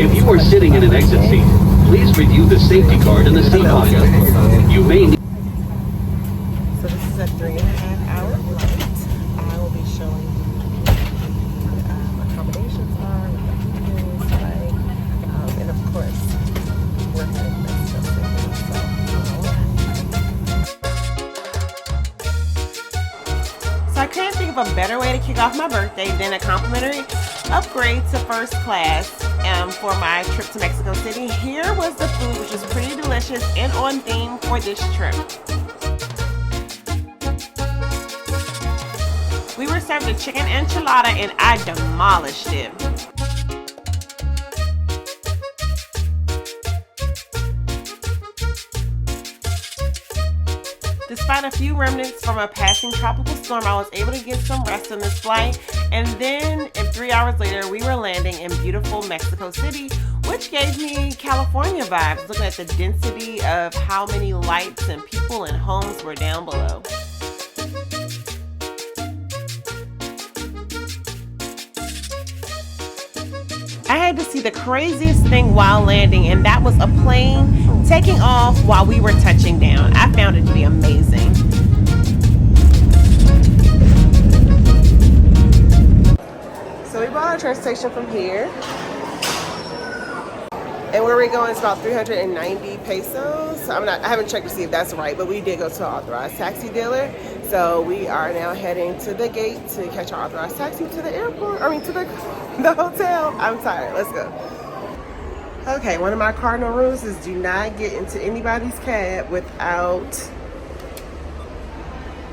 If you are sitting in an exit seat, please review the safety card in the seat pocket. You may need. So this is a 3.5-hour flight. I will be showing you what the accommodations are, what the food is like, and of course, we're heading to Mexico City. So I couldn't think of a better way to kick off my birthday than a complimentary upgrade to first class for my trip to Mexico City. Here was the food, which is pretty delicious and on theme for this trip. We were served a chicken enchilada and I demolished it. Despite a few remnants from a passing tropical storm, I was able to get some rest on this flight. And then 3 hours later, we were landing in beautiful Mexico City, which gave me California vibes, looking at the density of how many lights and people and homes were down below. I had to see the craziest thing while landing, and that was a plane taking off while we were touching down. I found it to be amazing. So we bought our transportation from here. And where we're going is about 390 pesos. I haven't checked to see if that's right, but we did go to an authorized taxi dealer. So we are now heading to the gate to catch our authorized taxi to the airport, to the hotel. I'm tired, let's go. Okay, one of my cardinal rules is do not get into anybody's cab without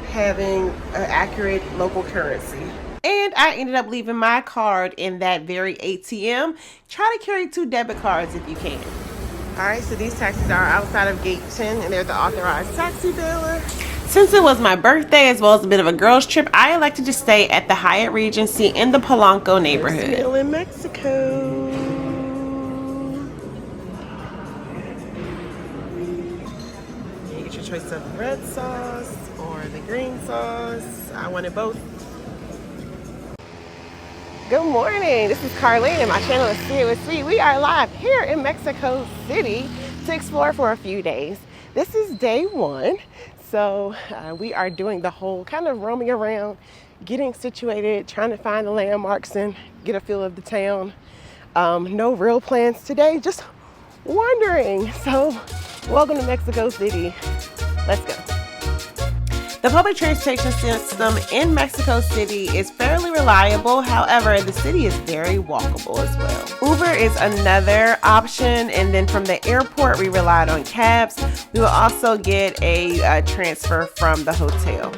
having an accurate local currency. And I ended up leaving my card in that very ATM. Try to carry 2 debit cards if you can. All right, so these taxis are outside of gate 10 and they're the authorized taxi dealer. Since it was my birthday as well as a bit of a girls trip, I elected to stay at the Hyatt Regency in the Polanco neighborhood. We're still in Mexico. You get your choice of red sauce or the green sauce. I wanted both. Good morning, this is Carlene and my channel is See It With Sweet. We are live here in Mexico City to explore for a few days. This is day 1, so we are doing the whole kind of roaming around, getting situated, trying to find the landmarks and get a feel of the town. No real plans today, just wandering. So welcome to Mexico City. Let's go. The public transportation system in Mexico City is fairly reliable. However, the city is very walkable as well. Uber is another option, and then from the airport, we relied on cabs. We will also get a transfer from the hotel.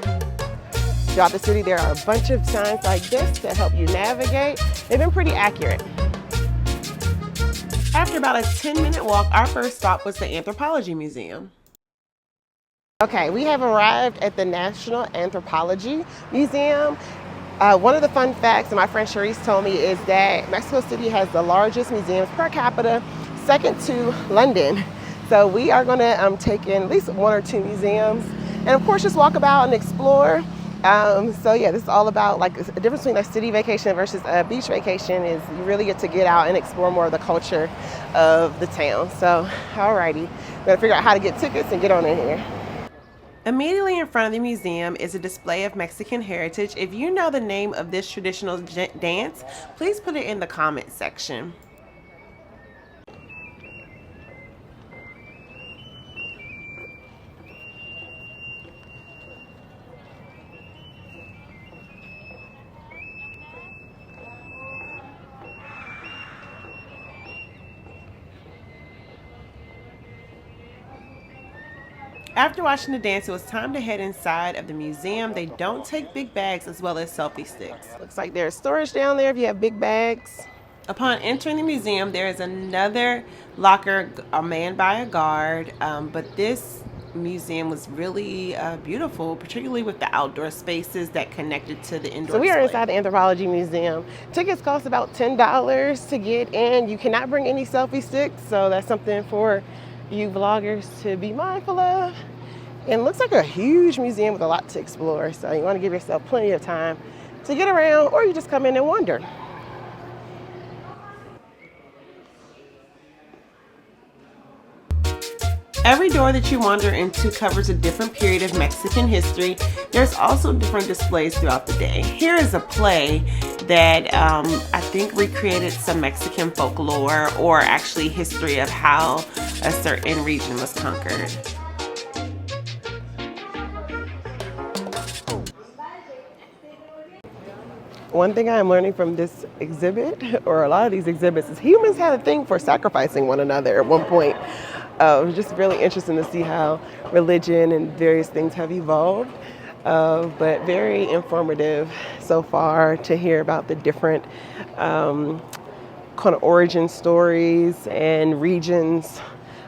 Throughout the city, there are a bunch of signs like this to help you navigate. They've been pretty accurate. After about a 10-minute walk, our first stop was the Anthropology Museum. Okay, we have arrived at the National Anthropology Museum. One of the fun facts that my friend Charisse told me is that Mexico City has the largest museums per capita, second to London. So we are going to take in at least 1 or 2 museums and of course just walk about and explore. So yeah, this is all about like the difference between a city vacation versus a beach vacation is you really get to get out and explore more of the culture of the town. So alrighty, we're going to figure out how to get tickets and get on in here. Immediately in front of the museum is a display of Mexican heritage. If you know the name of this traditional dance, please put it in the comment section. After watching the dance, it was time to head inside of the museum. They don't take big bags as well as selfie sticks. Looks like there's storage down there if you have big bags. Upon entering the museum, there is another locker manned by a guard, but this museum was really beautiful, particularly with the outdoor spaces that connected to the indoor. So we are inside the Anthropology Museum. Tickets cost about $10 to get in. You cannot bring any selfie sticks, so that's something for you vloggers to be mindful of. And it looks like a huge museum with a lot to explore, so you want to give yourself plenty of time to get around, or you just come in and wander. Every door that you wander into covers a different period of Mexican history. There's also different displays throughout the day. Here is a play that I think recreated some Mexican folklore or actually history of how a certain region was conquered. One thing I am learning from this exhibit, or a lot of these exhibits, is humans had a thing for sacrificing one another at one point. It's just really interesting to see how religion and various things have evolved, but very informative so far to hear about the different kind of origin stories and regions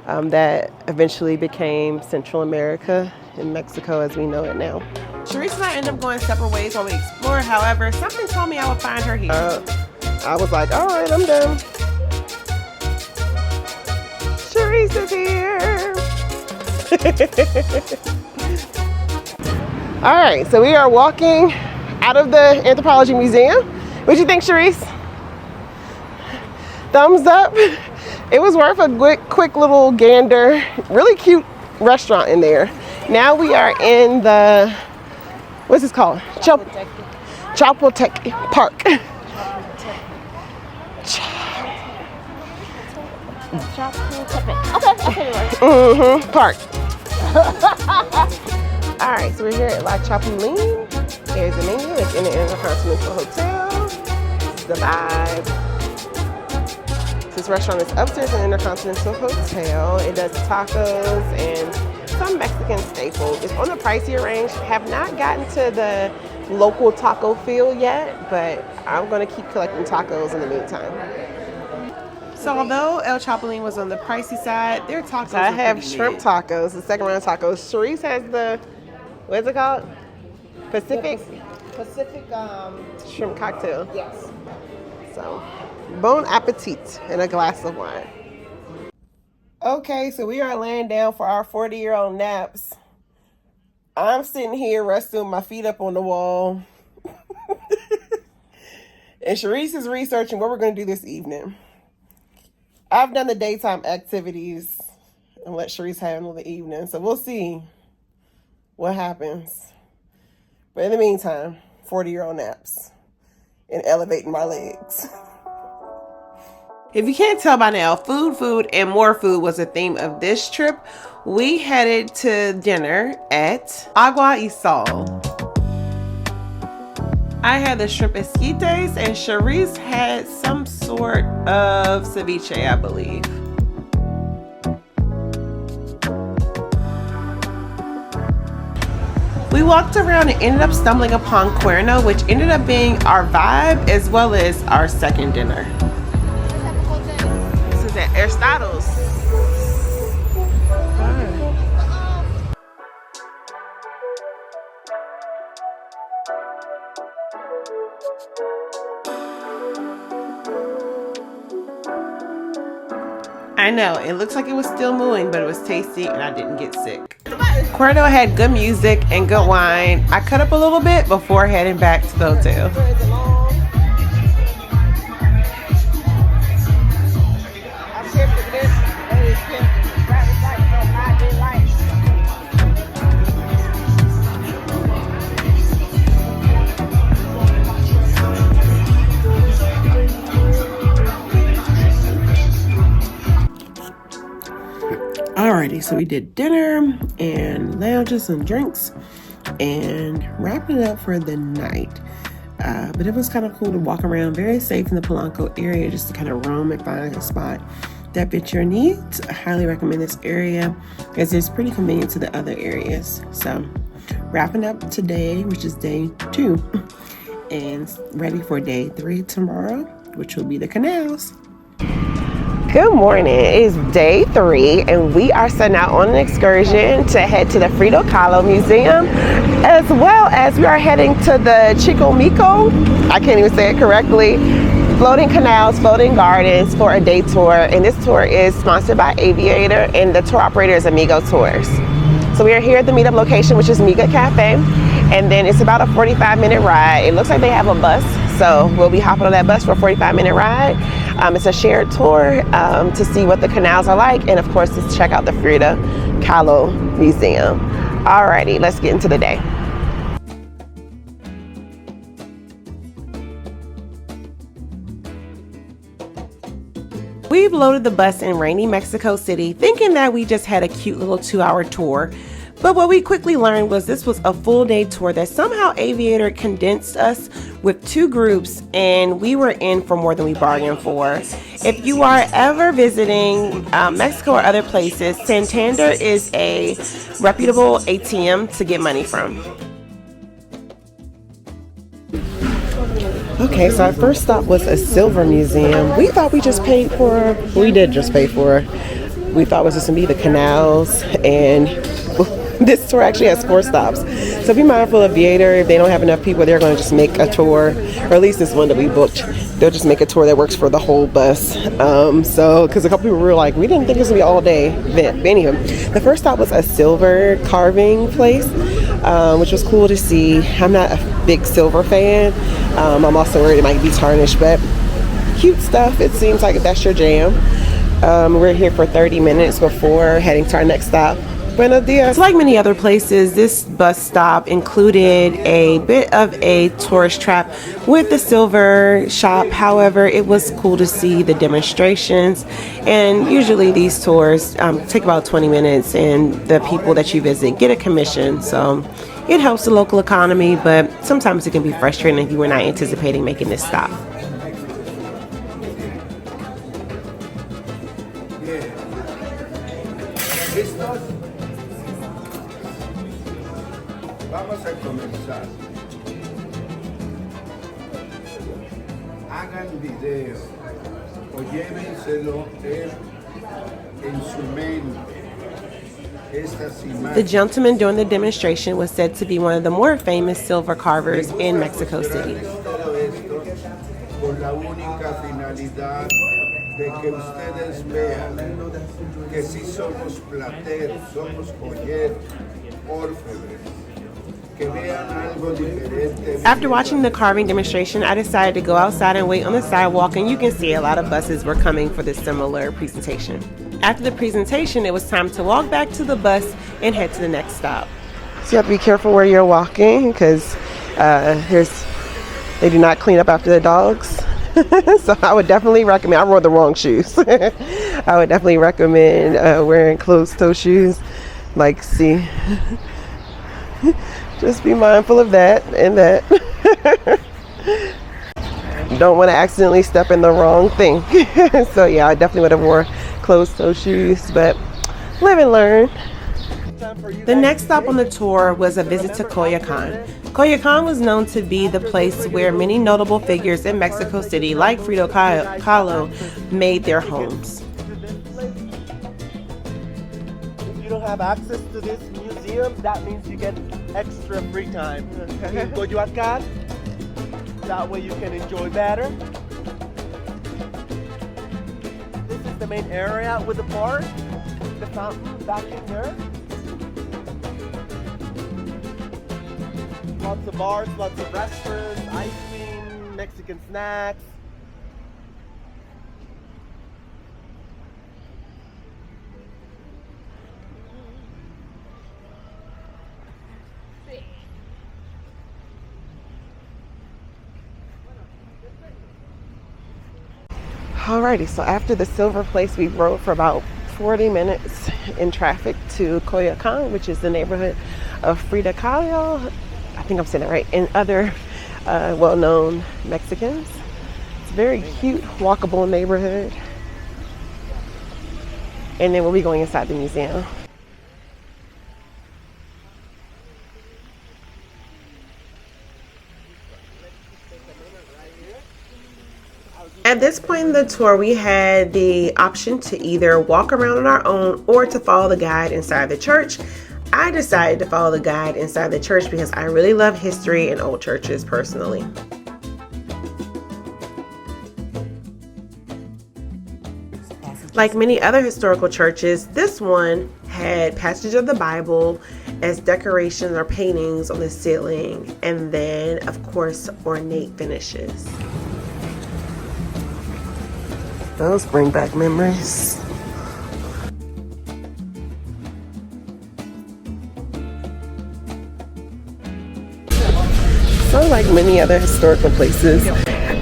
that eventually became Central America and Mexico as we know it now. Sharice and I ended up going separate ways while we explored. However, something told me I would find her here. I was like, all right, I'm done. Sharice is here. All right, so we are walking out of the Anthropology Museum. What do you think, Sharice? Thumbs up. It was worth a quick little gander. Really cute restaurant in there. Now we are in the, what's this called? Chapultepec Park. Park. All right, so we're here at La Chapultepec. There's the menu. It's in the Intercontinental Hotel. This is the vibe. This restaurant is upstairs in the Intercontinental Hotel. It does tacos and some Mexican staples. It's on the pricier range. Have not gotten to the local taco feel yet, but I'm gonna keep collecting tacos in the meantime. So although El Chapulín was on the pricey side, their tacos I have shrimp tacos, the second round of tacos. Sharice has the, what is it called? Pacific shrimp cocktail. Yes. So, bon appetit and a glass of wine. Okay, so we are laying down for our 40-year-old naps. I'm sitting here resting with my feet up on the wall. And Sharice is researching what we're going to do this evening. I've done the daytime activities and let Sharice handle the evening. So we'll see what happens. But in the meantime, 40-year-old naps and elevating my legs. If you can't tell by now, food, and more food was the theme of this trip. We headed to dinner at Agua y Sal. I had the shrimp esquites and Sharice had some sort of ceviche, I believe. We walked around and ended up stumbling upon Cuerno, which ended up being our vibe as well as our second dinner. This is at Aristoteles. I know, it looks like it was still moving, but it was tasty and I didn't get sick. Cuerno had good music and good wine. I cut up a little bit before heading back to the hotel. Alrighty, so we did dinner and lounges and drinks and wrapping it up for the night. But it was kind of cool to walk around, very safe in the Polanco area, just to kind of roam and find a spot that fits your needs. I highly recommend this area because it's pretty convenient to the other areas. So wrapping up today, which is day 2, and ready for day 3 tomorrow, which will be the canals. Good morning. It is day 3 and we are setting out on an excursion to head to the Frida Kahlo Museum, as well as we are heading to the Xolchimico, I can't even say it correctly, floating canals, floating gardens for a day tour. And this tour is sponsored by Aviator and the tour operator is Amigo Tours. So we are here at the meetup location, which is Miga Cafe, and then it's about a 45-minute ride. It looks like they have a bus So we'll be hopping on that bus for a 45-minute ride. It's a shared tour to see what the canals are like, and of course to check out the Frida Kahlo Museum. Alrighty, let's get into the day. We've loaded the bus in rainy Mexico City, thinking that we just had a cute little 2-hour tour. But what we quickly learned was this was a full day tour that somehow Aviator condensed us with 2 groups, and we were in for more than we bargained for. If you are ever visiting Mexico or other places, Santander is a reputable ATM to get money from. Okay, so our first stop was a silver museum. We thought we just paid for, we did just pay for, we thought it was just gonna be the canals, and this tour actually has 4 stops. So be mindful of Aviator. If they don't have enough people, they're gonna just make a tour, or at least this one that we booked, they'll just make a tour that works for the whole bus. So, because a couple people were like, we didn't think it was gonna be all day event. But anywho, the first stop was a silver carving place, which was cool to see. I'm not a big silver fan. I'm also worried it might be tarnished, but cute stuff. It seems like that's your jam. We're here for 30 minutes before heading to our next stop. Buenos dias. Like many other places, this bus stop included a bit of a tourist trap with the silver shop. However, it was cool to see the demonstrations, and usually these tours take about 20 minutes, and the people that you visit get a commission, so it helps the local economy, but sometimes it can be frustrating if you were not anticipating making this stop. Vamos a comenzar. Hagan video o llévenselo en su mente. The gentleman doing the demonstration was said to be one of the more famous silver carvers in Mexico City. Con la única finalidad de que ustedes vean que si somos plateros, somos joyeros, orfebres. After watching the carving demonstration, I decided to go outside and wait on the sidewalk, and you can see a lot of buses were coming for this similar presentation. After the presentation, it was time to walk back to the bus and head to the next stop. So you have to be careful where you're walking, because they do not clean up after the dogs. So I would definitely recommend, I wore the wrong shoes. I would definitely recommend wearing closed-toe shoes. Like, see. Just be mindful of that and that. Don't want to accidentally step in the wrong thing. So yeah, I definitely would have wore closed-toe shoes, but live and learn. The next stop on the tour was a visit to Coyoacan. Coyoacan was known to be the place where many notable figures in Mexico City, like Frida Kahlo, made their homes. If you don't have access to this museum, that means you get extra free time in Coyoacan. That way you can enjoy better. This is the main area with the park, the fountain back in there. Lots of bars, lots of restaurants, ice cream, Mexican snacks. Alrighty, so after the silver place, we rode for about 40 minutes in traffic to Coyoacan, which is the neighborhood of Frida Kahlo, I think I'm saying it right, and other well-known Mexicans. It's a very cute, walkable neighborhood. And then we'll be going inside the museum. At this point in the tour, we had the option to either walk around on our own or to follow the guide inside the church. I decided to follow the guide inside the church because I really love history and old churches personally. Like many other historical churches, this one had passages of the Bible as decorations or paintings on the ceiling, and then, of course, ornate finishes. Those bring back memories. So like many other historical places,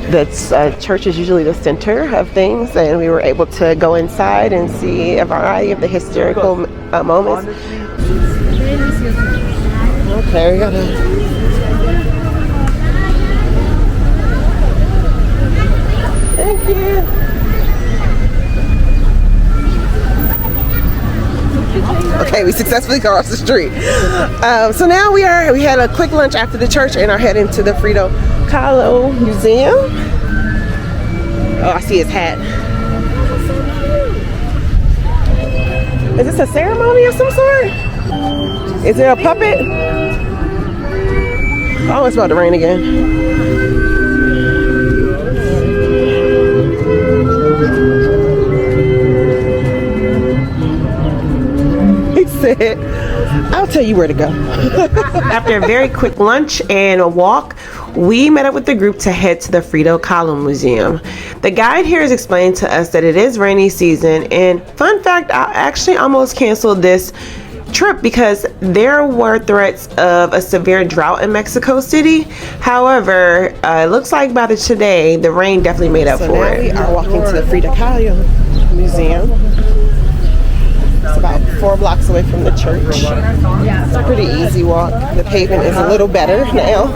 the church is usually the center of things, and we were able to go inside and see a variety of the historical moments. Okay, we gotta... Thank you. Okay, we successfully crossed the street. So now we had a quick lunch after the church and are heading to the Frida Kahlo Museum. Oh, I see his hat. Is this a ceremony of some sort? Is there a puppet? Oh, it's about to rain again. Said, I'll tell you where to go. After a very quick lunch and a walk, we met up with the group to head to the Frida Kahlo Museum. The guide here is explaining to us that it is rainy season, and fun fact, I actually almost canceled this trip because there were threats of a severe drought in Mexico City. However, it looks like by today, the rain definitely made up for it. We are walking to the Frida Kahlo Museum. It's about 4 blocks away from the church. It's a pretty easy walk. The pavement is a little better now.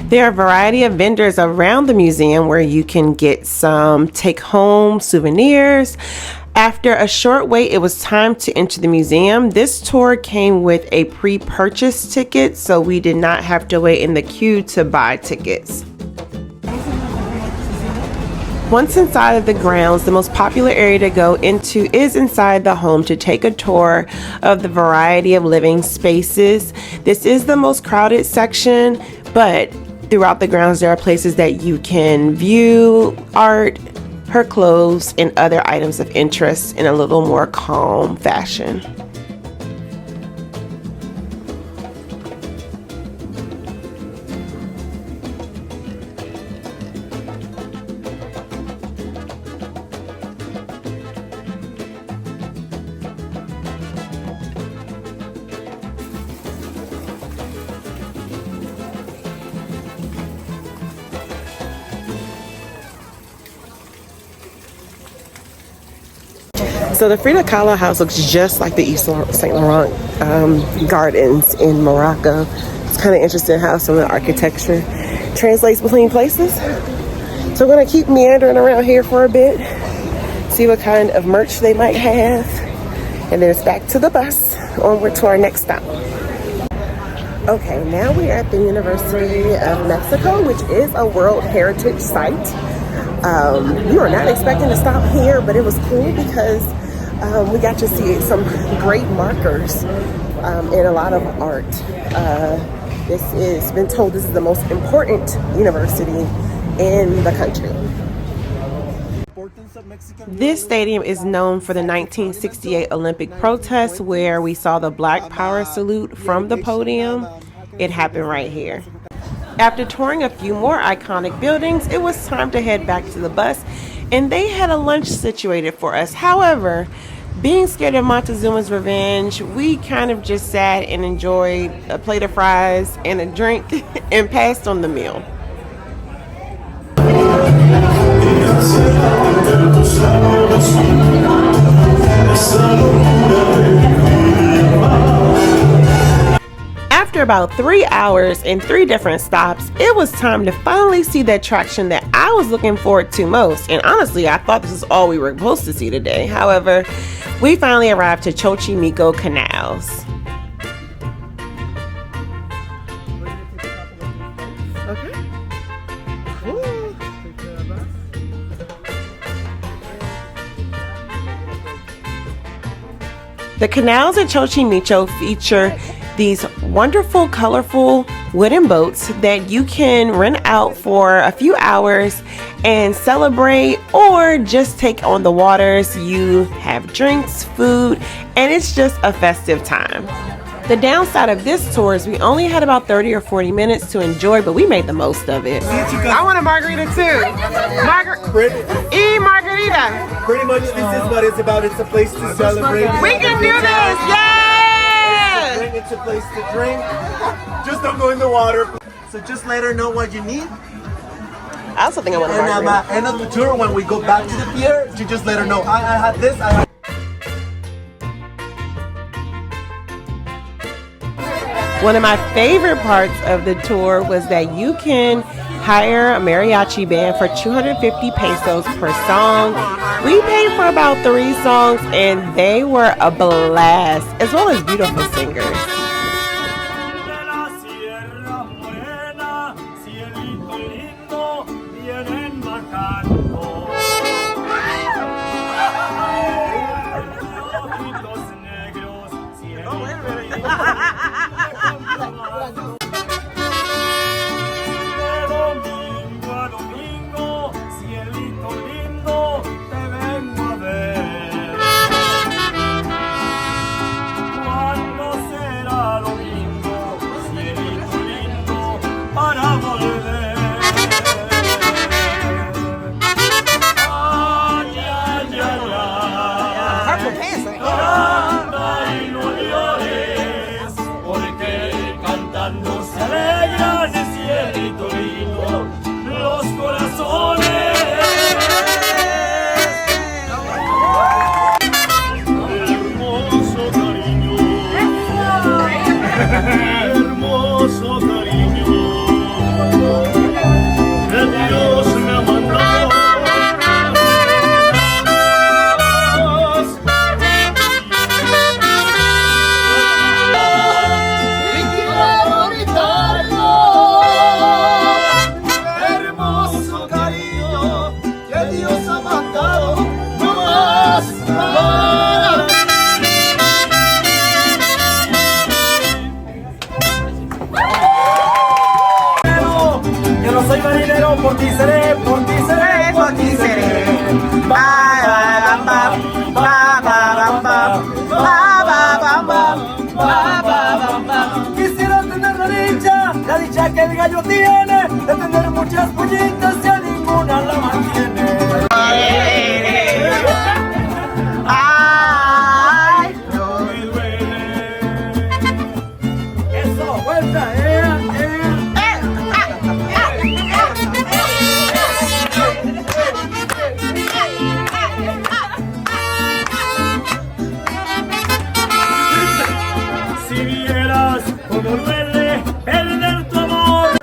There are a variety of vendors around the museum where you can get some take-home souvenirs. After a short wait, it was time to enter the museum. This tour came with a pre-purchase ticket, so we did not have to wait in the queue to buy tickets. Once inside of the grounds, the most popular area to go into is inside the home to take a tour of the variety of living spaces. This is the most crowded section, but throughout the grounds there are places that you can view art, her clothes, and other items of interest in a little more calm fashion. So the Frida Kahlo house looks just like the East St. Laurent gardens in Morocco. It's kind of interesting how some of the architecture translates between places. So we're gonna keep meandering around here for a bit, see what kind of merch they might have, and then it's back to the bus, onward to our next stop. Okay, now we are at the University of Mexico, which is a World Heritage Site. We were not expecting to stop here, but it was cool because we got to see some great markers and a lot of art. This is been told this is the most important university in the country. This stadium is known for the 1968 Olympic protests where we saw the Black Power salute from the podium. It happened right here. After touring a few more iconic buildings, it was time to head back to the bus, and they had a lunch situated for us. However, being scared of Montezuma's revenge, we kind of just sat and enjoyed a plate of fries and a drink and passed on the meal. After about 3 hours and 3 different stops, it was time to finally see the attraction that I was looking forward to most. And honestly, I thought this was all we were supposed to see today. However, we finally arrived to Xolchimico canals. The canals at Xolchimico feature these wonderful, colorful wooden boats that you can rent out for a few hours and celebrate or just take on the waters. You have drinks, food, and it's just a festive time. The downside of this tour is we only had about 30 or 40 minutes to enjoy, but we made the most of it. I want a margarita too. Margarita. Pretty much this is what it's about. It's a place to celebrate. We can do this, yes! It's a place to drink. Just don't go in the water. So just let her know what you need. I also think I want a margarita. And at the end of the tour, when we go back to the pier, you just let her know, I had this, I had. One of my favorite parts of the tour was that you can hire a mariachi band for 250 pesos per song. We paid for about 3 songs and they were a blast, as well as beautiful singers. Quisiera tener la dicha que el gallo tiene, de tener muchas pollitas y a ninguna la mantiene. Ay, no me duele. Eso, vuelta,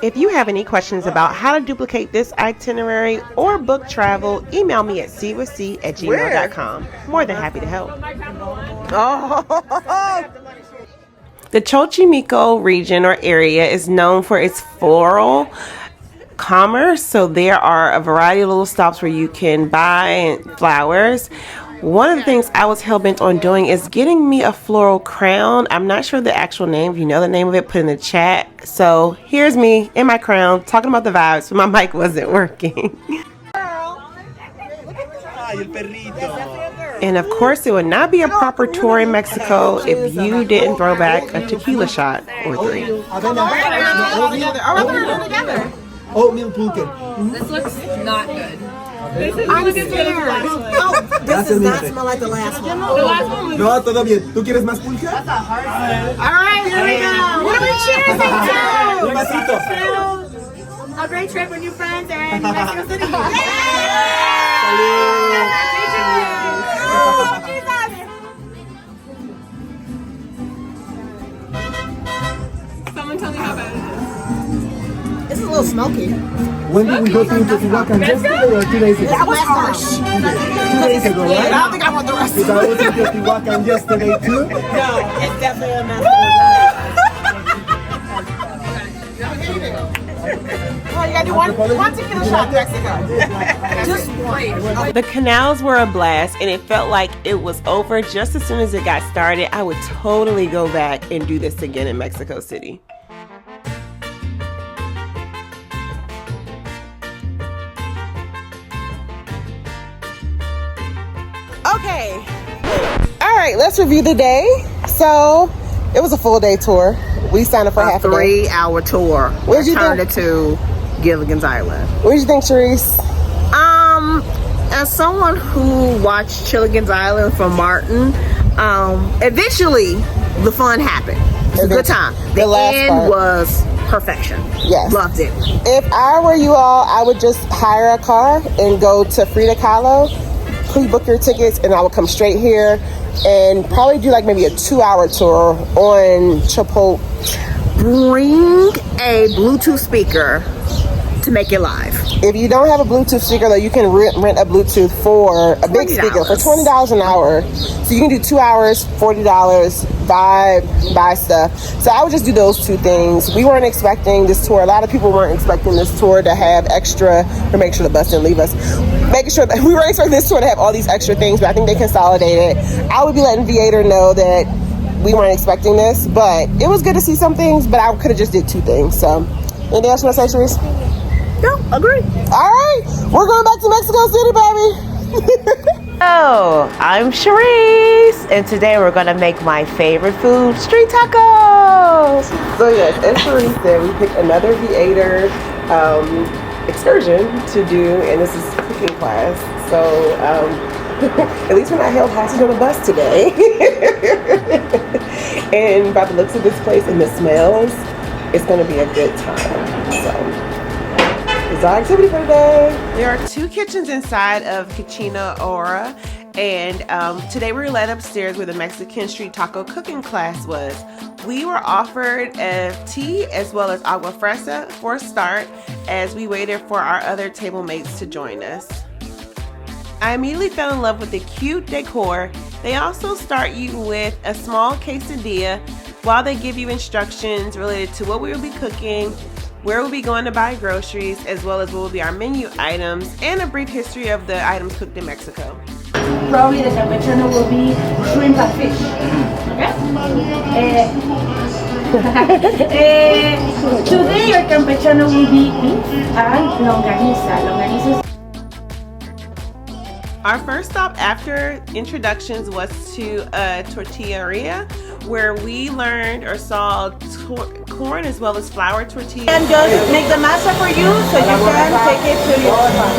If you have any questions about how to duplicate this itinerary or book travel, email me at cwc@gmail.com. More than happy to help. The Xolchimico region or area is known for its floral commerce, so there are a variety of little stops where you can buy flowers. One of the things I was hell-bent on doing is getting me a floral crown. I'm not sure the actual name. If you know the name of it, put in the chat. So here's me in my crown talking about the vibes, but my mic wasn't working. And of course, it would not be a proper tour in Mexico if you didn't throw back a tequila shot or 3. Oatmeal pumpkin. This looks not good. This is I'm scared. Oh, this does not smell like the last one. The last one was... No, todo bien. ¿Tú quieres más pulque? All right, here we go. What are we cheering to? Un vasito. A great trip with new friends and Mexico City. Salud. Someone tell me how bad it is. It's a little smoky. When did we go to Teotihuacan? Yesterday or 2 days ago? That was harsh. 2 days ago, right? I don't think I want the rest. Because I was in Teotihuacan yesterday too. No, it's definitely a mess. Oh, you gotta do one tequila shot in Mexico. Just one. The canals were a blast, and it felt like it was over just as soon as it got started. I would totally go back and do this again in Mexico City. Okay, all right, let's review the day. So it was a full day tour. We signed up for half a day. 3-hour tour. What did you turned think? it to Gilligan's Island. What did you think, Charisse? As someone who watched Gilligan's Island from Martin, eventually the fun happened. It was a good time. The last end part was perfection. Yes. Loved it. If I were you all, I would just hire a car and go to Frida Kahlo, pre-book your tickets, and I would come straight here and probably do like maybe a 2-hour tour on Chipotle. Bring a Bluetooth speaker to make it live. If you don't have a Bluetooth speaker, though, you can rent a Bluetooth for a big speaker for $20 an hour. So you can do 2 hours, $40, buy stuff. So I would just do those two things. We weren't expecting this tour. A lot of people weren't expecting this tour to have extra, or make sure the bus didn't leave us. Making sure that we weren't expecting this tour to have all these extra things, but I think they consolidated it. I would be letting Viator know that we weren't expecting this, but it was good to see some things, but I could have just did 2 things. So anything else you want to say, Charisse? No, agree. All right, we're going back to Mexico City, baby. Oh, I'm Charisse, and today we're gonna make my favorite food, street tacos. So yes, as Charisse said, we picked another Viator excursion to do, and this is cooking class. So at least we're not held hostage on the bus today. And by the looks of this place and the smells, it's gonna be a good time. So. It's our activity for today. There are 2 kitchens inside of Cucina Ora, and today we were led upstairs where the Mexican street taco cooking class was. We were offered a tea as well as agua fresa for a start as we waited for our other table mates to join us. I immediately fell in love with the cute decor. They also start you with a small quesadilla while they give you instructions related to what we will be cooking, where we'll be going to buy groceries, as well as what will be our menu items, and a brief history of the items cooked in Mexico. Probably the campechano will be shrimp and fish. Okay? Today your campechano will be beef and longaniza. Longaniza. Our first stop after introductions was to a tortilleria, where we learned or saw corn as well as flour tortillas. And just make the masa for you so you can take it to your spot.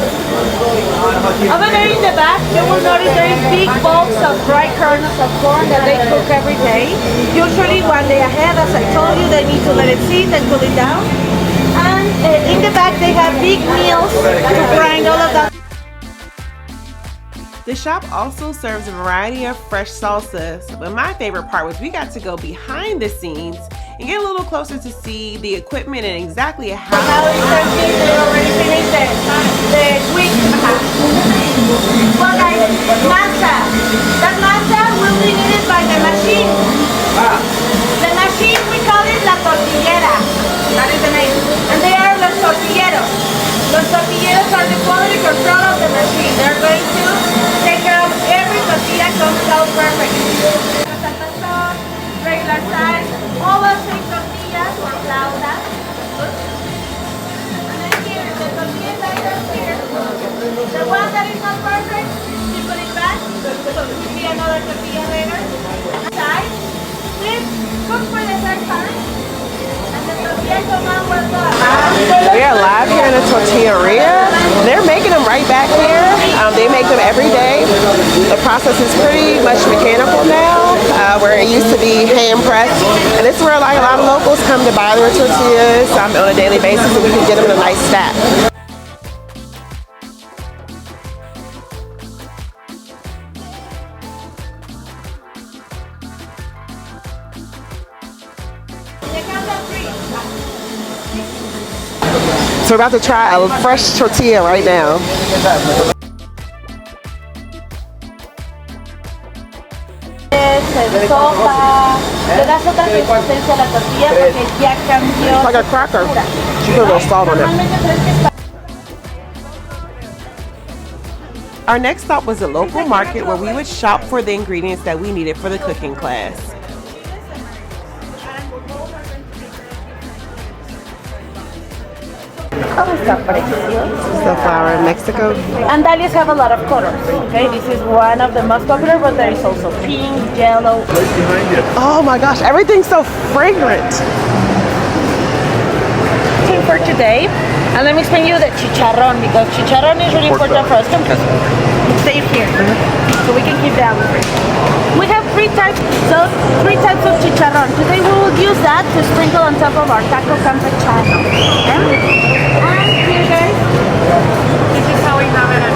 Over there in the back, you will notice there is big bulks of dry kernels of corn that they cook every day. Usually one day ahead, as I told you, they need to let it sit and cool it down. And in the back, they have big meals to grind all of that. The shop also serves a variety of fresh salsas, but my favorite part was we got to go behind the scenes and get a little closer to see the equipment and exactly how. Now you can see they already finished the quick. Well guys, masa. That masa will be needed by the machine. The machine, we call it la tortillera. That is the name. And they are los tortilleros. Los tortilleros are the quality control of the machine. They're going to take care of every tortilla comes out perfect. Regular size, over 6 tortillas or flautas. And then here, the tortilla items here. The one that is not perfect, you put it back. So you see another tortilla later. Side, this cook for the third time. And the tortilla come out well done. We are live here in the tortilleria. They're making them right back here. They make them every day. The process is pretty much mechanical now, where it used to be hand pressed. And this is where like a lot of locals come to buy their tortillas on a daily basis, so we can get them in a nice stack. So we're about to try a fresh tortilla right now. Sopa, Le das otra consistencia a la tortilla porque ya cambió. Like a cracker. She put a little salt on it. Normalmente tres que Our next stop was a local market where we would shop for the ingredients that we needed for the cooking class. ¿Cómo está precioso? This is the flour in Mexico. And dahlias have a lot of colors. Okay, this is one of the most popular, but there is also pink, yellow. Oh my gosh, everything's so fragrant. For today, and let me explain you the chicharrón because chicharrón is really important for us. Come stay here, so we can keep that one. We have three types of chicharrón. Today we will use that to sprinkle on top of our taco campechano. Okay? And here, guys, this is how we have it.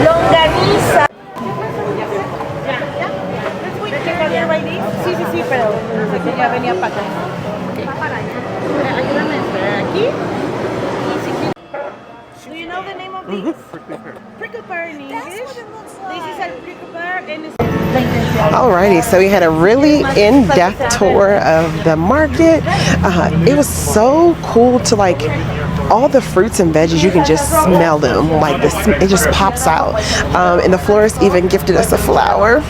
Longaniza. Sí, pero ya venía para acá. Ayúdame a esperar aquí. Do you know the name of these? Prickle pear in English. This is a prickle pear and Alrighty, so we had a really in-depth tour of the market. It was so cool to like all the fruits and veggies, you can just smell them. Like this, it just pops out. And the florist even gifted us a flower.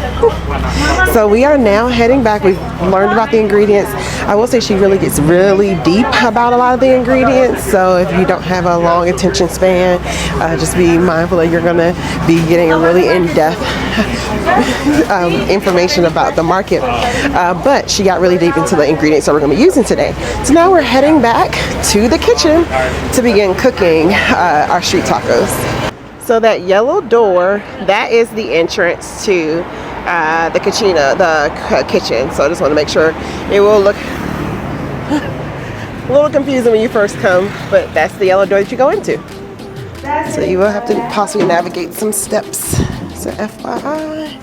So we are now heading back. We've learned about the ingredients. I will say she really gets really deep about a lot of the ingredients. So if you don't have a long attention span, just be mindful that you're gonna be getting a really in-depth information about the market. But she got really deep into the ingredients that we're gonna be using today. So now we're heading back to the kitchen to begin cooking our street tacos. So that yellow door, that is the entrance to the kitchen. So I just want to make sure. It will look a little confusing when you first come, but that's the yellow door that you go into. So you will have to possibly navigate some steps. So FYI.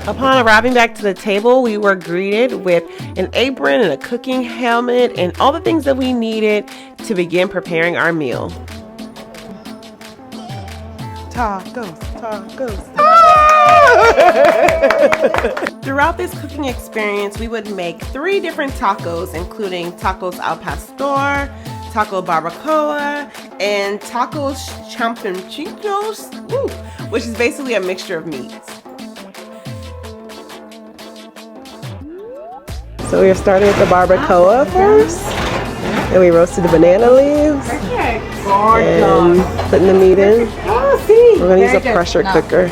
Upon arriving back to the table, we were greeted with an apron and a cooking helmet and all the things that we needed to begin preparing our meal. Tacos, tacos. Throughout this cooking experience, we would make 3 different tacos, including tacos al pastor, taco barbacoa, and tacos champiñones, which is basically a mixture of meats. So we are starting with the barbacoa first, and we roasted the banana leaves, and putting the meat in. We're going to use a pressure cooker.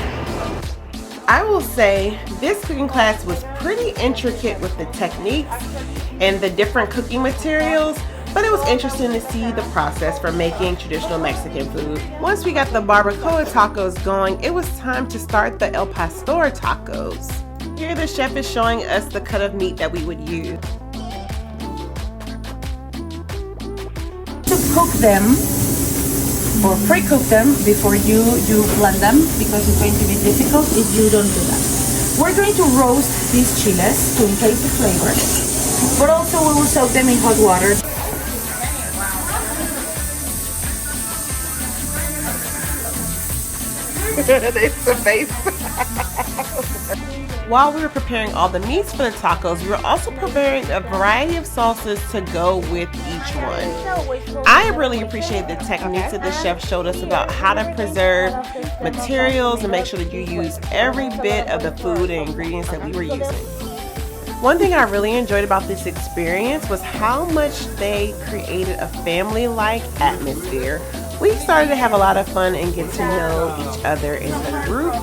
I will say this cooking class was pretty intricate with the techniques and the different cooking materials, but it was interesting to see the process for making traditional Mexican food. Once we got the barbacoa tacos going, it was time to start the El Pastor tacos. Here the chef is showing us the cut of meat that we would use. To cook them or pre-cook them before you blend them, because it's going to be difficult if you don't do that. We're going to roast these chiles to enhance the flavor, but also we will soak them in hot water. It's the face. While we were preparing all the meats for the tacos, we were also preparing a variety of salsas to go with each one. I really appreciate the techniques that the chef showed us about how to preserve materials and make sure that you use every bit of the food and ingredients that we were using. One thing I really enjoyed about this experience was how much they created a family-like atmosphere. We started to have a lot of fun and get to know each other in the group,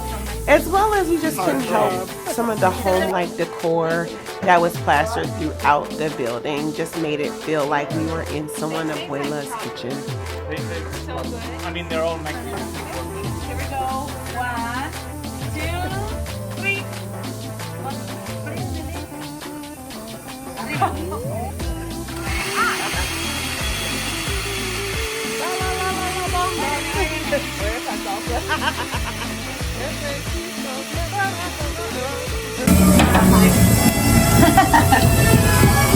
as well as we just couldn't help some of the home-like decor that was plastered throughout the building. Just made it feel like we were in someone abuela's kitchen. I mean, they're all Mexican. Here we go. 1, 2, 3.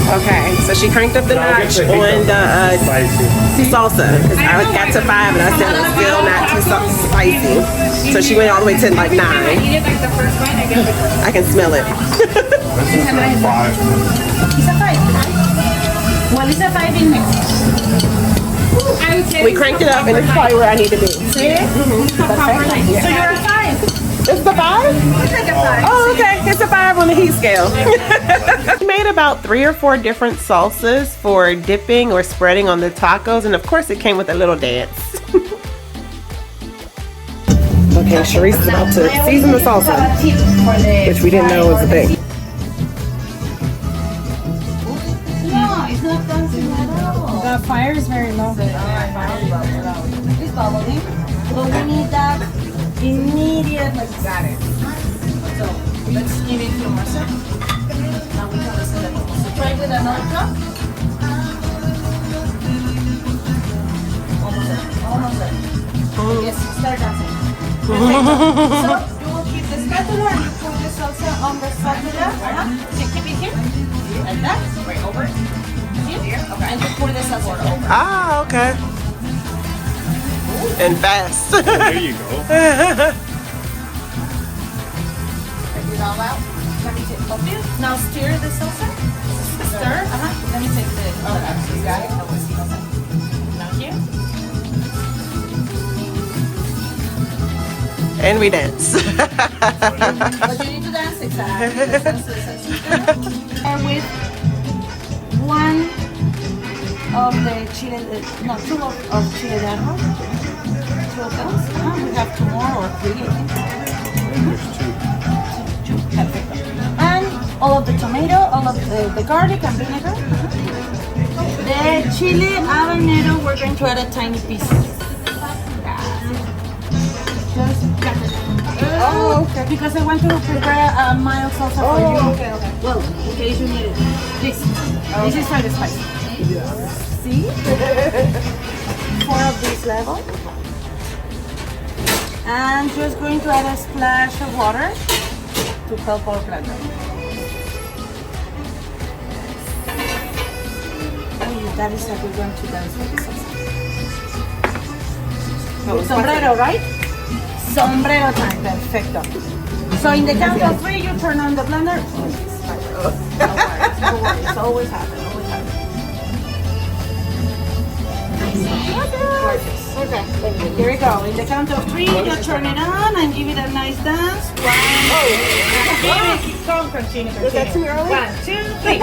Okay, so she cranked up the notch on the salsa. I got to 5 and I said it's still not too spicy. So she went all the way to like 9. I can smell it. It's a 5. Well, it's a 5 in Mexico. We cranked it up and it's probably where I need to be. See? So you're a 5. It's the 5? It's like a 5. Oh, okay. It's a 5 on the heat scale. We made about 3 or 4 different salsas for dipping or spreading on the tacos, and of course it came with a little dance. Okay, Sharice is about to season the salsa, which we didn't know was a thing. No, it's not dancing at all. The fire is very low. It's bubbling, but we need that immediately. Got it. So let's give it a few more seconds. Now we can listen to the so try with another cup. Almost there. Yes, start dancing. So you will keep the spatula and you put the salsa on the spatula. So keep it here, like that. Right over. Here. Okay. And you pour the salsa over. Ah, okay. And fast. There you go. Take it all out. Let me take both of you. Now stir the salsa. Stir. Let me take the. Okay. So you got it. Now here. And we dance. But you need to dance exactly. And with 1 of the chile, no, 2 of chile de árbol. 2 of those. We have 2 more or 3, I think. There's 2. 2, perfect. And all of the tomato, all of the garlic and vinegar. The chile habanero, we're going to add a tiny piece. Oh, okay. Because I want to prepare a mild salsa for you. Okay. Well, in case you need it. This is for the spice. See? 4 of this level. And just going to add a splash of water to help our blender. Oh, that is a good one to dance with the salsa. Sombrero, right? Sombrero time, perfecto. So in the count of 3, you turn on the blender. No worries, it's always happens, Okay, here we go. In the count of 3, you turn it on and give it a nice dance. 1, 2, 3. Continue. Was that too early? 1, 2, 3.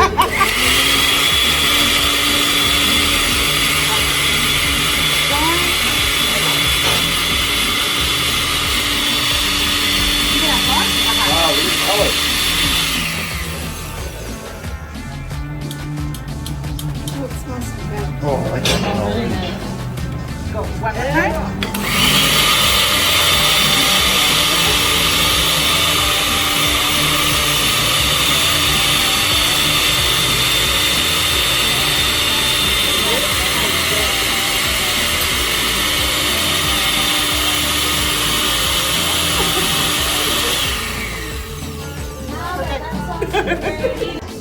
Oh, I don't know. Go, 1 more time.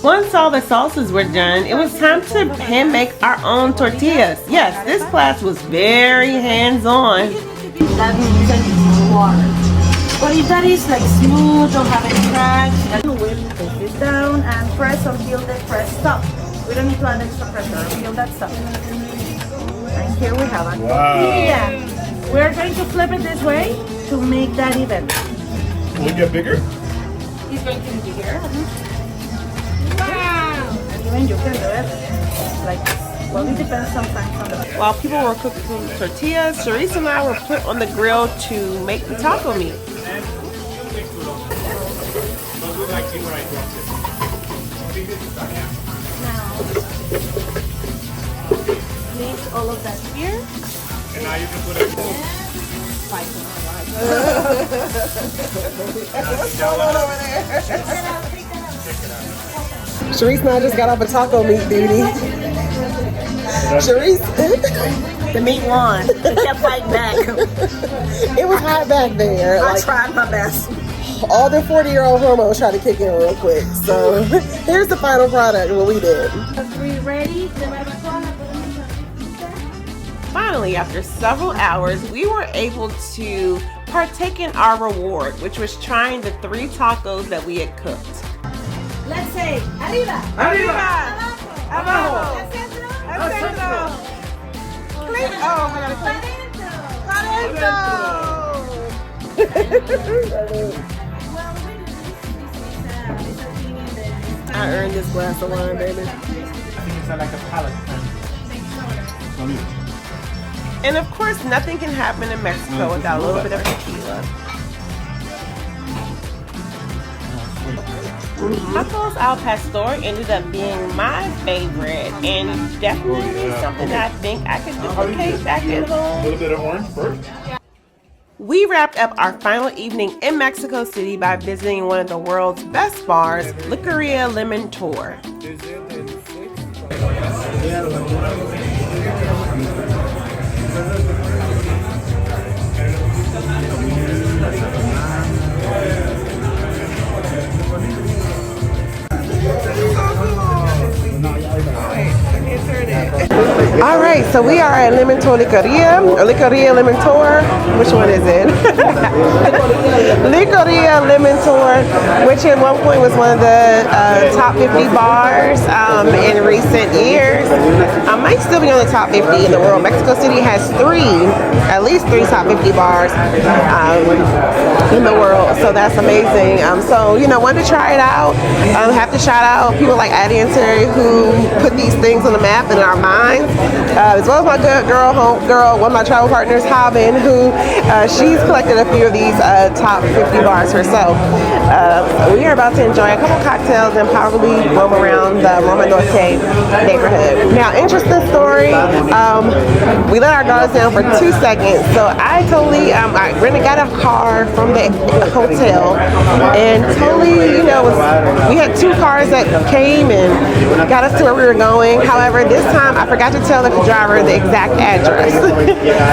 Once all the salsas were done, it was time to hand make our own tortillas. Yes, this class was very hands-on. That means that it's water. But if that is like smooth, don't have any cracks, then we'll take this down and press until the press stops. We don't need to add extra pressure until that stops. And here we have it. Wow. Yeah. We're going to flip it this way to make that even. Will it get bigger? It's going to be bigger. And even you can do it like this. Well, it depends sometimes on the... While people were cooking tortillas, Sharice and I were put on the grill to make the taco meat. Now, place all of that here. And now you can put it. What's going on over there? Sharice and I just got off a taco meat duty. Sharice, The meat won. It kept fighting back. it was hot back there. I tried my best. all the 40-year-old hormones try to kick in real quick. So here's the final product, what we did. Are we ready? Finally, after several hours, we were able to partake in our reward, which was trying the 3 tacos that we had cooked. Let's say, arriba. Arriba. Abajo. Abajo. Al centro. Click. Oh, I gotta click. I earned this glass of wine, baby. I think it's like a palate cleanser. And of course, nothing can happen in Mexico without a little bit of tequila. Tacos al pastor ended up being my favorite and definitely something that I think I could duplicate back at home. A little bit of orange first. We wrapped up our final evening in Mexico City by visiting one of the world's best bars, Licoria Lemon Tour. All right, so we are at Lemon Tour Licoria, or Licoria Lemon Tour. Which one is it? Licoria Lemon Tour, which at one point was one of the top 50 bars in recent years. Might still be on the top 50 in the world. Mexico City has at least three top 50 bars in the world, so that's amazing. So, you know, wanted to try it out. Have to shout out people like Itinerary who put these things on the map in our minds, as well as my good girl, one of my travel partners, Robin, who she's collected a few of these top 50 bars herself. We are about to enjoy a couple cocktails and probably roam around the Roma Norte neighborhood. Now, interesting story. We let our guards down for 2 seconds, so I totally I got a car from the hotel and totally, you know, we had 2 cars that came and got us to where we were going. However, this time I forgot to tell the driver the exact address.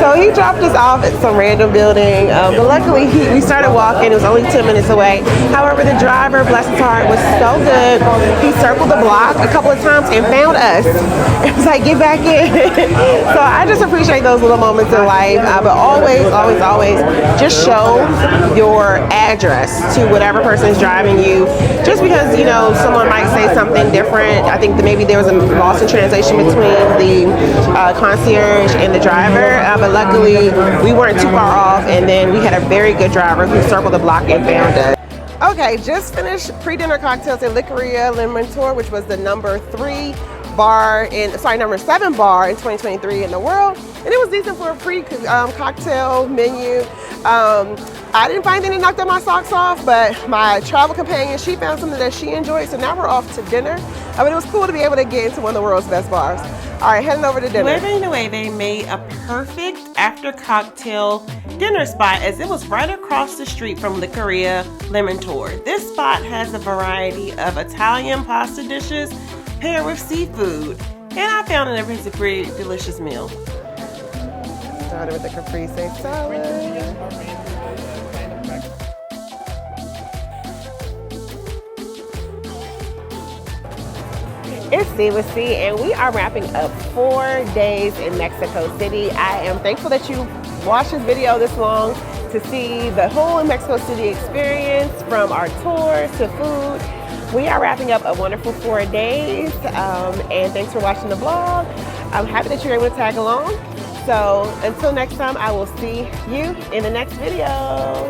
So he dropped us off at some random building, but luckily we started walking. It was only 10 minutes away. However, the driver, bless his heart, was so good. He circled the block a couple of times and found us. It was like, get back in. So I just appreciate those little moments in life, but always just show your address to whatever person is driving you. Just because, you know, someone might say something different. I think that maybe there was a loss in translation between the concierge and the driver, but luckily we weren't too far off, and then we had a very good driver who circled the block and found us. Okay, just finished pre-dinner cocktails at Licoria Lemon Tour, which was the number 7 bar in 2023 in the world, and it was decent for a pre-cocktail menu. I didn't find anything that knocked my socks off, but my travel companion, she found something that she enjoyed, so now we're off to dinner. I mean, it was cool to be able to get into one of the world's best bars. All right, heading over to dinner. They made a perfect after cocktail dinner spot, as it was right across the street from Licoria Lemon Tour. This spot has a variety of Italian pasta dishes paired with seafood, and I found it was a pretty delicious meal. Started with the caprese salad. It's Steve with C, and we are wrapping up 4 days in Mexico City. I am thankful that you watched this video this long to see the whole Mexico City experience, from our tour to food. We are wrapping up a wonderful 4 days, and thanks for watching the vlog. I'm happy that you're able to tag along. So until next time, I will see you in the next video.